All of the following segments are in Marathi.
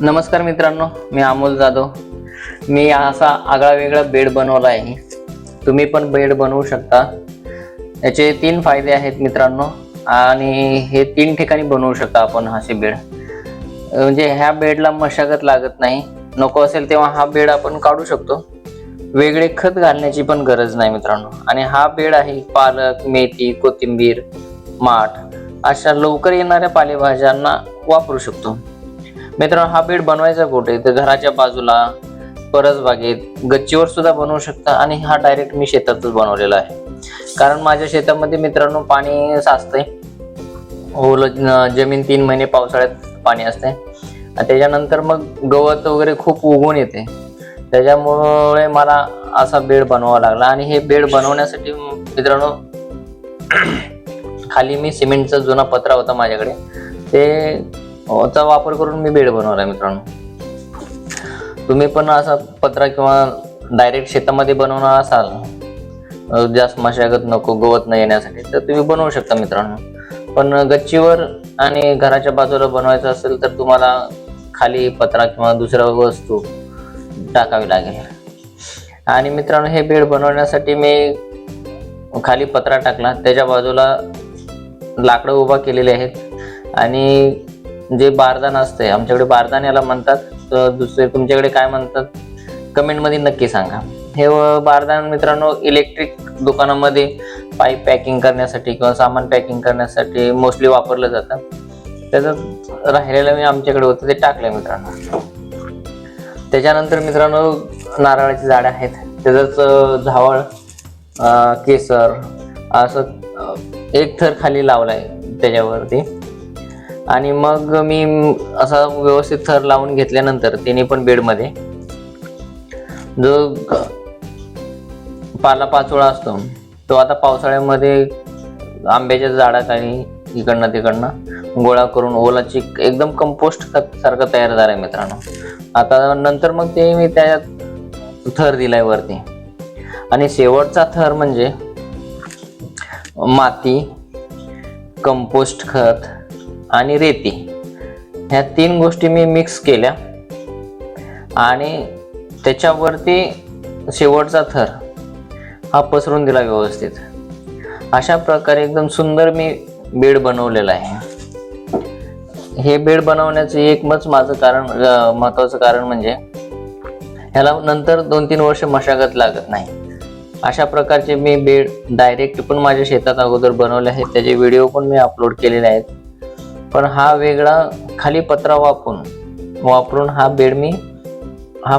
नमस्कार मित्रांनो, मी अमोल जाधव। मी असा आगळा वेगळा बेड बनवला आहे। तुम्ही पण बेड बनवू शकता। याचे 3 फायदे आहेत मित्रांनो, आणि हे 3 ठिकाणी बनवू शकता आपण असे बेड। म्हणजे ह्या बेडला मशागत लागत नाही, नको असेल तेव्हा हा बेड आपण काढू शकतो। वेगळे खत घालण्याची पण गरज नाही मित्रांनो। आणि हा बेड आहे पालक, मेथी, कोथिंबीर, माठ अशा लवकर येणाऱ्या पालेभाज्यांना वापरू शकतो। मित्रांनो, हा बेड बनवायचा कुठे तर घराच्या बाजूला, परसबागेत, गच्चीवर सुद्धा बनवू शकता। आणि हा डायरेक्ट मी शेतातच बनवलेला आहे, कारण माझ्या शेतामध्ये मित्रांनो पाणी साचतंय। जमीन 3 महिने पावसाळ्यात पाणी असते, त्याच्यानंतर मग गवत वगैरे खूप उगवून येते। त्याच्यामुळे मला असा बेड बनवावा लागला। आणि हे बेड बनवण्यासाठी मित्रांनो खाली मी सिमेंटचा जुना पत्रा होता माझ्याकडे, चा वापर करून मी बेड बनवला मित्रांनो। तुम्ही पण असा पत्रा किंवा डायरेक्ट शेतामध्ये बनवणार असाल, जास्त मशागत नको, गवत न येण्यासाठी, तर तुम्ही बनवू शकता मित्रांनो। पण गच्चीवर आणि घराच्या बाजूला बनवायचं असेल तर तुम्हाला खाली पत्रा किंवा दुसऱ्या वस्तू टाकावी लागेल। आणि मित्रांनो, हे बेड बनवण्यासाठी मी खाली पत्रा टाकला, त्याच्या बाजूला लाकडं उभा केलेले आहेत। आणि जे बारदान असते, आमच्याकडे बारदान याला म्हणतात, तर दुसरे तुमच्याकडे काय म्हणतात कमेंट मध्ये नक्की सांगा। हे बारदान मित्रांनो इलेक्ट्रिक दुकानामध्ये पाईप पॅकिंग करण्यासाठी किंवा सामान पॅकिंग करण्यासाठी मोस्टली वापरलं जातं। त्याचं राहिलेलं मी आमच्याकडे होतं ते टाकलंय मित्रांनो। त्याच्यानंतर मित्रांनो नारळाची झाडं आहेत, त्याचंच झावळ, केसर असं एक थर खाली लावलाय त्याच्यावरती। आणि मग मी असा व्यवस्थित थर लावून घेतल्यानंतर तिने पण बेडमध्ये जो पालापाचोळा असतो तो आता पावसाळ्यामध्ये आंब्याच्या झाडाखाली इकडनं तिकडनं गोळा करून ओला चिक एकदम कंपोस्ट खत सारखं तयार झालंय मित्रांनो। आता नंतर मग ते मी त्याच्यात थर दिलाय वरती। आणि शेवटचा थर म्हणजे माती, कंपोस्ट खत आणि रेती, ह्या 3 गोष्टी मी मिक्स केल्या आणि त्याच्यावरती शेवटचा थर हा पसरून दिला व्यवस्थित। अशा प्रकारे एकदम सुंदर मी बेड बनवलेला आहे। हे बेड बनवण्याचं एकच माझं कारण, महत्वाचं कारण म्हणजे ह्याला नंतर 2-3 वर्ष मशागत लागत नाही। अशा प्रकारचे मी बेड डायरेक्ट पण माझ्या शेतात अगोदर बनवले आहेत, त्याचे व्हिडिओ पण मी अपलोड केलेले आहेत। पण हा वेगळा खाली पत्रा वापरून हा बेड मी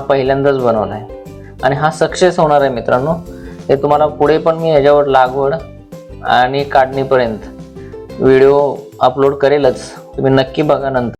पहिल्यांदाच बनवला आहे। आणि हा सक्सेस होणार आहे मित्रांनो। हे तुम्हाला पुढे पण मी ह्याच्यावर लागवड आणि काढणीपर्यंत व्हिडिओ अपलोड करेलच, तुम्ही नक्की बघा नंतर।